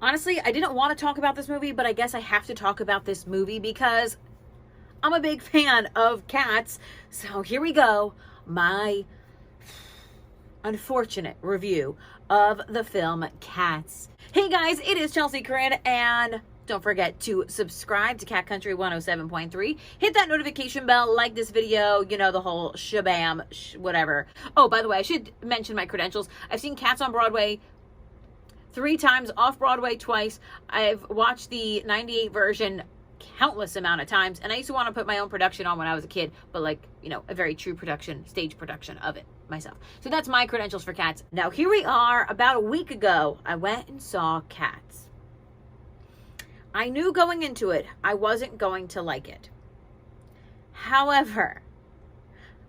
Honestly, I didn't want to talk about this movie, but I guess I have to talk about this movie because I'm a big fan of cats. So here we go. My unfortunate review of the film Cats. Hey guys, it is Chelsea Corinne, and don't forget to subscribe to Cat Country 107.3. Hit that notification bell, like this video, you know, the whole shabam, whatever. Oh, by the way, I should mention my credentials. I've seen Cats on Broadway 3 times, off Broadway twice. I've watched the 98 version countless amount of times, and I used to want to put my own production on when I was a kid, but like, you know, a very true production, stage production of it myself. So that's my credentials for Cats. Now here we are. About a week ago, I went and saw Cats. I knew going into it I wasn't going to like it. However,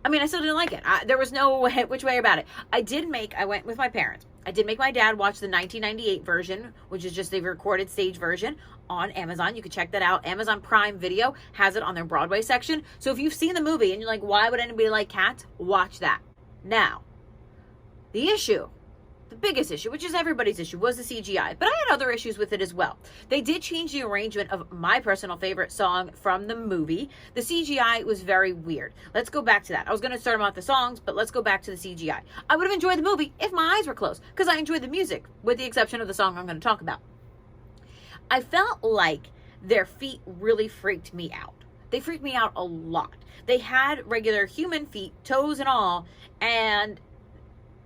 I mean, I still didn't like it. There was no way, which way about it. I went with my parents. I did make my dad watch the 1998 version, which is just the recorded stage version on Amazon. You can check that out. Amazon Prime Video has it on their Broadway section. So if you've seen the movie and you're like, why would anybody like Cats? Watch that. Now, the biggest issue, which is everybody's issue, was the CGI. But I had other issues with it as well. They did change the arrangement of my personal favorite song from the movie. The CGI was very weird. Let's go back to that. I was going to start about the songs, but let's go back to the CGI. I would have enjoyed the movie if my eyes were closed, because I enjoyed the music, with the exception of the song I'm going to talk about. I felt like their feet really freaked me out. They freaked me out a lot. They had regular human feet, toes and all, and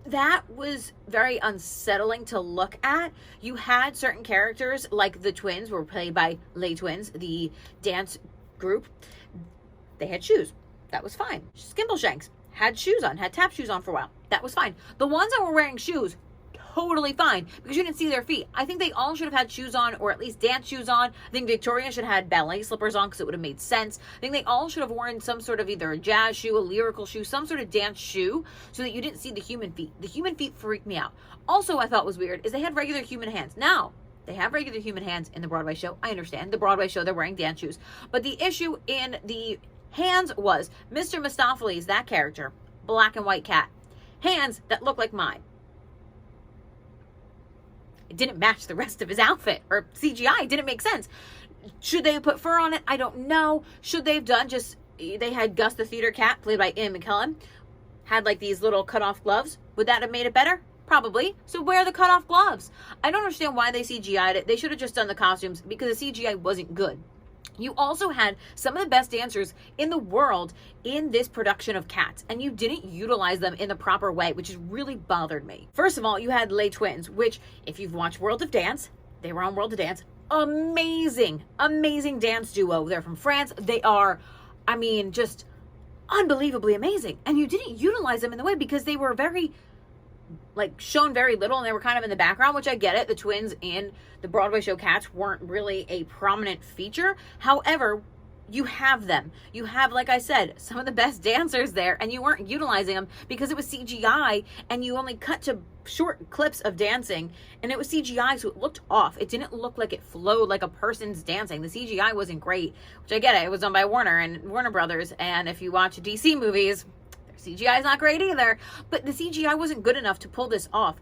that was very unsettling to look at. You had certain characters, like the twins were played by Les Twins, the dance group. They had shoes. That was fine. Skimbleshanks had shoes on, had tap shoes on for a while. That was fine. The ones that were wearing shoes, totally fine, because you didn't see their feet. I think they all should have had shoes on, or at least dance shoes on. I think Victoria should have had ballet slippers on, because it would have made sense. I think they all should have worn some sort of either a jazz shoe, a lyrical shoe, some sort of dance shoe, so that you didn't see the human feet. The human feet freaked me out. Also, I thought was weird is they had regular human hands. Now, they have regular human hands in the Broadway show. I understand. The Broadway show, they're wearing dance shoes. But the issue in the hands was Mr. Mistopheles, that character, black and white cat, hands that look like mine. It didn't match the rest of his outfit, or CGI. It didn't make sense. Should they have put fur on it? I don't know. Should they have done they had Gus the theater cat, played by Ian McKellen, had like these little cut-off gloves. Would that have made it better? Probably. So wear the cut-off gloves. I don't understand why they CGI'd it. They should have just done the costumes, because the CGI wasn't good. You also had some of the best dancers in the world in this production of Cats, and you didn't utilize them in the proper way, which has really bothered me. First of all, you had Les Twins, which, if you've watched World of Dance, they were on World of Dance. Amazing, amazing dance duo. They're from France. They are, I mean, just unbelievably amazing. And you didn't utilize them in the way, because they were very, like, shown very little, and they were kind of in the background, which I get it. The twins in the Broadway show Cats weren't really a prominent feature. However, you have them. You have, like I said, some of the best dancers there, and you weren't utilizing them because it was CGI, and you only cut to short clips of dancing, and it was CGI, so it looked off. It didn't look like it flowed like a person's dancing. The CGI wasn't great, which I get it. It was done by Warner and Warner Brothers, and if you watch DC movies, CGI is not great either, but the CGI wasn't good enough to pull this off.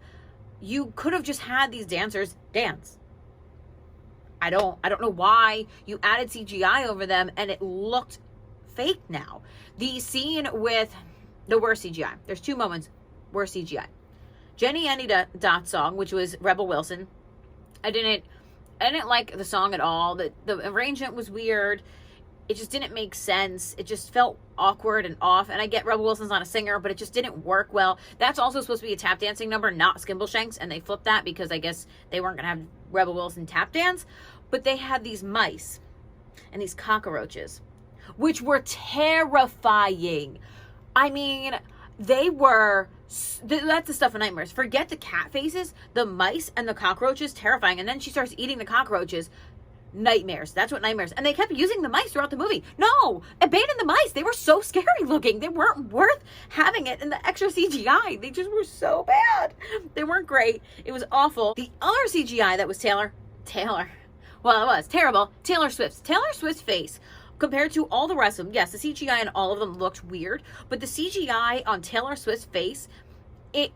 You could have just had these dancers dance. I don't know why you added CGI over them, and it looked fake now. The scene with the worst CGI. There's 2 moments, worst CGI. Jenny Any Dot song, which was Rebel Wilson. I didn't like the song at all. The arrangement was weird. It just didn't make sense. It just felt awkward and off. And I get Rebel Wilson's not a singer, but it just didn't work well. That's also supposed to be a tap dancing number, not Skimbleshanks. And they flipped that because I guess they weren't going to have Rebel Wilson tap dance. But they had these mice and these cockroaches, which were terrifying. I mean, they were, that's the stuff of nightmares. Forget the cat faces, the mice and the cockroaches, terrifying. And then she starts eating the cockroaches. Nightmares. That's what nightmares. And they kept using the mice throughout the movie. No, abandon the mice. They were so scary looking. They weren't worth having it in the extra CGI. They just were so bad. They weren't great. It was awful. The other CGI that was Taylor. Well, it was terrible. Taylor Swift's face compared to all the rest of them. Yes, the CGI in all of them looked weird, but the CGI on Taylor Swift's face, it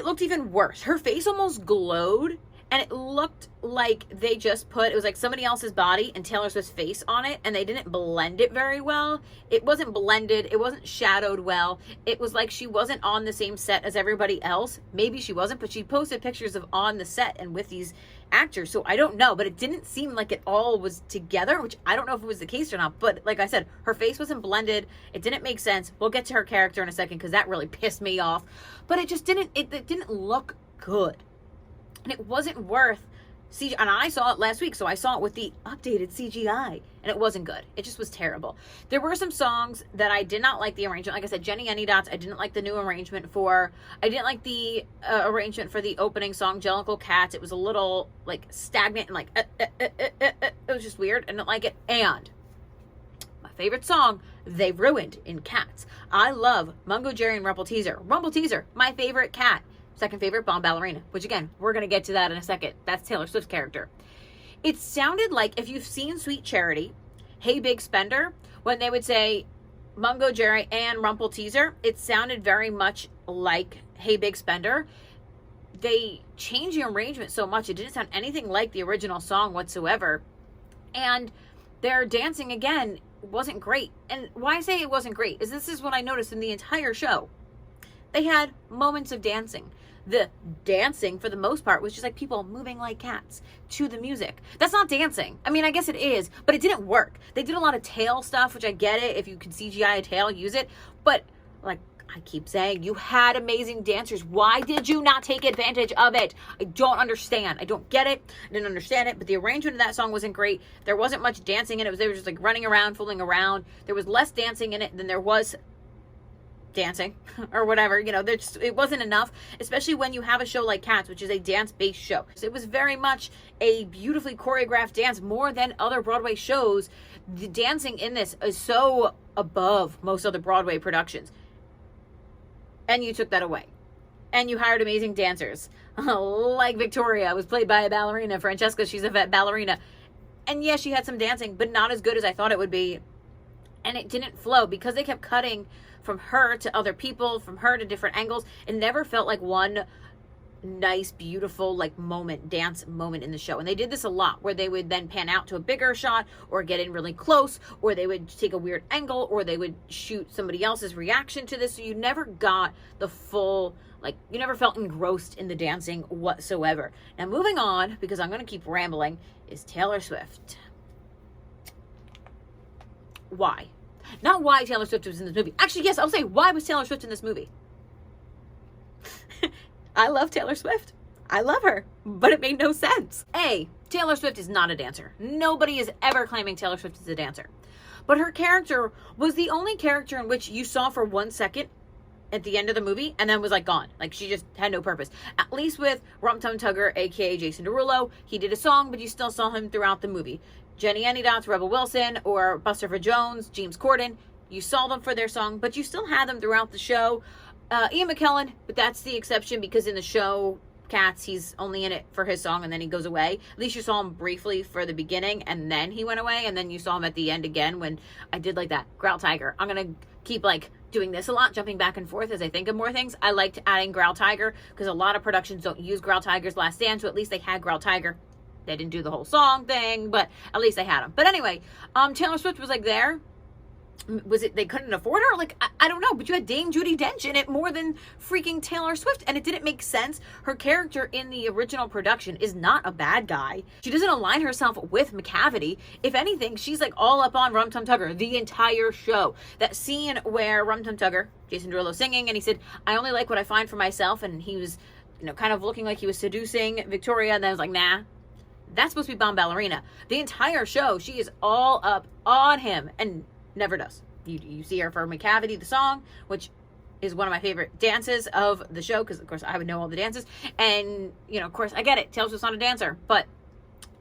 looked even worse. Her face almost glowed And it looked like they just put, it was like somebody else's body and Taylor Swift's face on it, and they didn't blend it very well. It wasn't blended, it wasn't shadowed well. It was like she wasn't on the same set as everybody else. Maybe she wasn't, but she posted pictures of on the set and with these actors, so I don't know, but it didn't seem like it all was together, which I don't know if it was the case or not. But like I said, her face wasn't blended, it didn't make sense. We'll get to her character in a second because that really pissed me off, but it just didn't, it didn't look good, and it wasn't worth CGI. And I saw it last week, so I saw it with the updated CGI, and it wasn't good. It just was terrible. There were some songs that I did not like the arrangement. Like I said, Jenny Any Dots, I didn't like the new arrangement for. I didn't like the arrangement for the opening song, Jellicle Cats. It was a little like stagnant and like it was just weird. I didn't like it. And my favorite song, they ruined in Cats. I love Mungo Jerry and Rumple Teaser. Rumple Teaser, my favorite cat. Second favorite, Bomb Ballerina, which again, we're going to get to that in a second. That's Taylor Swift's character. It sounded like, if you've seen Sweet Charity, Hey Big Spender, when they would say Mungo Jerry and Rumple Teaser, it sounded very much like Hey Big Spender. They changed the arrangement so much, it didn't sound anything like the original song whatsoever. And their dancing, again, wasn't great. And why I say it wasn't great is this is what I noticed in the entire show. They had moments of dancing. The dancing, for the most part, was just like people moving like cats to the music. That's not dancing. I mean, I guess it is, but it didn't work. They did a lot of tail stuff, which I get it. If you can CGI a tail, use it. But like I keep saying, you had amazing dancers. Why did you not take advantage of it? I don't understand. I don't get it. I didn't understand it. But the arrangement of that song wasn't great. There wasn't much dancing in it. They were just like running around, fooling around. There was less dancing in it than there was dancing or whatever, you know. It wasn't enough, especially when you have a show like Cats, which is a dance-based show. It was very much a beautifully choreographed dance, more than other Broadway shows. The dancing in this is so above most other Broadway productions, and you took that away, and you hired amazing dancers like Victoria was played by a ballerina. Francesca, she's a vet ballerina, and yes, she had some dancing, but not as good as I thought it would be. And it didn't flow because they kept cutting from her to other people, from her to different angles. It never felt like one nice, beautiful, like dance moment in the show. And they did this a lot, where they would then pan out to a bigger shot, or get in really close, or they would take a weird angle, or they would shoot somebody else's reaction to this. So you never got the full, like, you never felt engrossed in the dancing whatsoever. Now moving on, because I'm going to keep rambling, is Taylor Swift. Why? Not why Taylor Swift was in this movie. Actually, yes, I'll say, why was Taylor Swift in this movie? I love Taylor Swift. I love her, but it made no sense. A, Taylor Swift is not a dancer. Nobody is ever claiming Taylor Swift is a dancer. But her character was the only character in which you saw for 1 second at the end of the movie and then was like gone. Like she just had no purpose. At least with Rum Tum Tugger, aka Jason Derulo, he did a song, but you still saw him throughout the movie. Jenny Any Dots, Rebel Wilson, or Buster for Jones, James Corden, you saw them for their song, but you still had them throughout the show. Ian McKellen, but that's the exception because in the show Cats, he's only in it for his song and then he goes away. At least you saw him briefly for the beginning and then he went away, and then you saw him at the end again when I did like that. Growl Tiger. I'm going to keep like doing this a lot, jumping back and forth as I think of more things. I liked adding Growl Tiger because a lot of productions don't use Growl Tiger's last dance, so at least they had Growl Tiger. They didn't do the whole song thing, but at least they had him. But anyway, Taylor Swift was like there. Was it they couldn't afford her? Like, I don't know, but you had Dame Judi Dench in it more than freaking Taylor Swift, and it didn't make sense. Her character in the original production is not a bad guy. She doesn't align herself with McCavity. If anything, she's like all up on Rum Tum Tugger the entire show. That scene where Rum Tum Tugger, Jason Derulo singing, and he said, "I only like what I find for myself," and he was, you know, kind of looking like he was seducing Victoria, and then I was like, nah. That's supposed to be Bomb Ballerina. The entire show, she is all up on him and never does. You see her for McCavity, the song, which is one of my favorite dances of the show because, of course, I would know all the dances. And, you know, of course, I get it. Taylor Swift's not a dancer, but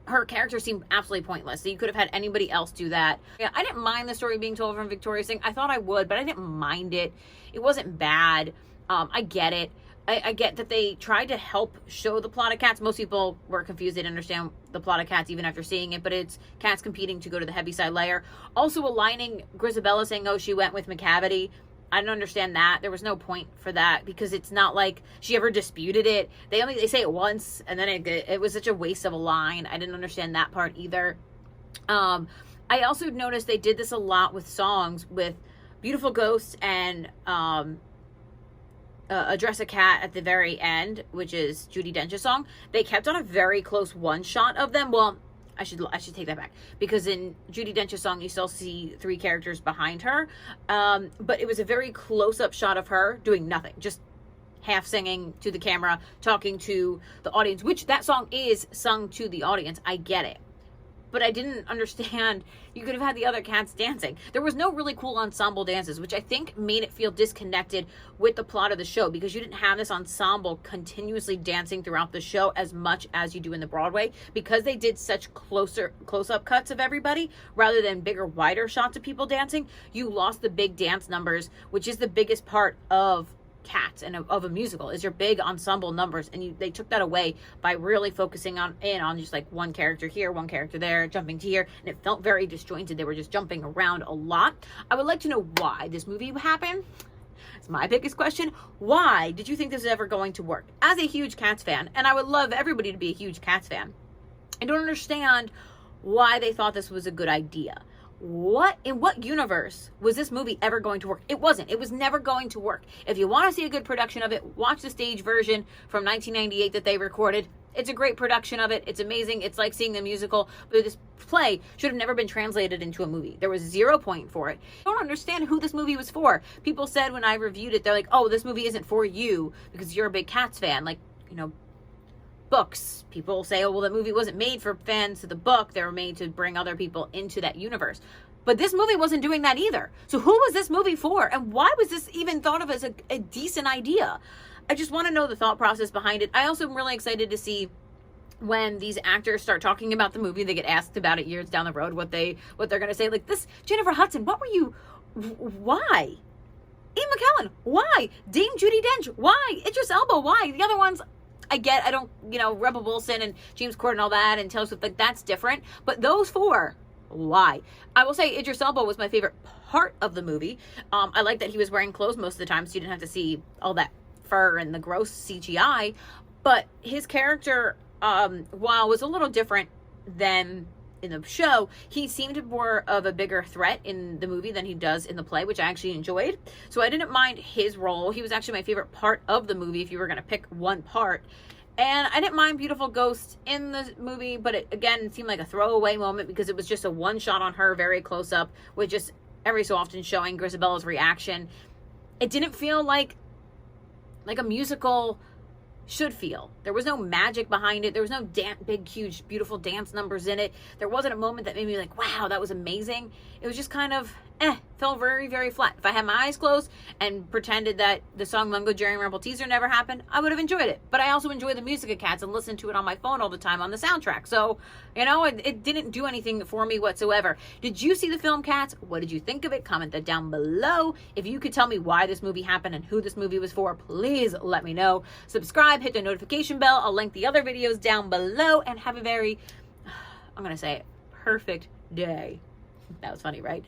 her character seemed absolutely pointless. So you could have had anybody else do that. Yeah, I didn't mind the story being told from Victoria's thing. I thought I would, but I didn't mind it. It wasn't bad. I get it. I get that they tried to help show the plot of Cats. Most people were confused. They didn't understand the plot of Cats even after seeing it, but it's Cats competing to go to the Heaviside Layer. Also aligning Grisabella saying, oh, she went with McCavity. I don't understand that. There was no point for that because it's not like she ever disputed it. They say it once, and then it was such a waste of a line. I didn't understand that part either. I also noticed they did this a lot with songs with Beautiful Ghost and Address a Cat at the very end, which is Judi Dench's song. They kept on a very close one shot of them. Well, I should take that back, because in Judi Dench's song you still see 3 characters behind her, but it was a very close-up shot of her doing nothing, just half singing to the camera, talking to the audience, which that song is sung to the audience. I get it. But I didn't understand, you could have had the other cats dancing. There was no really cool ensemble dances, which I think made it feel disconnected with the plot of the show, because you didn't have this ensemble continuously dancing throughout the show as much as you do in the Broadway, because they did such close-up cuts of everybody rather than bigger, wider shots of people dancing. You lost the big dance numbers, which is the biggest part of Cats and of a musical, is your big ensemble numbers, and they took that away by really focusing on just like one character here, one character there, jumping to here, and it felt very disjointed. They were just jumping around a lot. I would like to know why this movie happened. It's my biggest question. Why did you think this was ever going to work? As a huge Cats fan, and I would love everybody to be a huge Cats fan, I don't understand why they thought this was a good idea. In what universe was this movie ever going to work? It wasn't. It was never going to work. If you want to see a good production of it, watch the stage version from 1998 that they recorded. It's a great production of it. It's amazing. It's like seeing the musical. But this play should have never been translated into a movie. There was 0 point for it. I don't understand who this movie was for. People said when I reviewed it, they're like, oh, this movie isn't for you because you're a big Cats fan. Like, books. People say, oh, well, the movie wasn't made for fans of the book. They were made to bring other people into that universe. But this movie wasn't doing that either. So who was this movie for? And why was this even thought of as a decent idea? I just want to know the thought process behind it. I also am really excited to see when these actors start talking about the movie. They get asked about it years down the road, what they're going to say. Like, this, Jennifer Hudson, why? Ian McKellen, why? Dame Judi Dench, why? Idris Elba, why? The other ones, I don't, Rebel Wilson and James Corden and all that, and Taylor Swift, like, that's different. But those 4, why? I will say Idris Elba was my favorite part of the movie. I like that he was wearing clothes most of the time, so you didn't have to see all that fur and the gross CGI. But his character, while was a little different than in the show, he seemed more of a bigger threat in the movie than he does in the play, which I actually enjoyed. So I didn't mind his role. He was actually my favorite part of the movie if you were going to pick one part. And I didn't mind Beautiful Ghost in the movie, but it, again, seemed like a throwaway moment because it was just a one shot on her, very close up, with just every so often showing Grisabella's reaction. It didn't feel like a musical should feel. There was no magic behind it. There was no big, huge, beautiful dance numbers in it. There wasn't a moment that made me like, wow, that was amazing. It was just kind of, felt very, very flat. If I had my eyes closed and pretended that the song Mungo Jerry and Rumble Teaser never happened, I would have enjoyed it. But I also enjoy the music of Cats and listen to it on my phone all the time on the soundtrack. So, it didn't do anything for me whatsoever. Did you see the film Cats? What did you think of it? Comment that down below. If you could tell me why this movie happened and who this movie was for, please let me know. Subscribe, hit the notification bell. I'll link the other videos down below, and have a very, I'm going to say, perfect day. That was funny, right?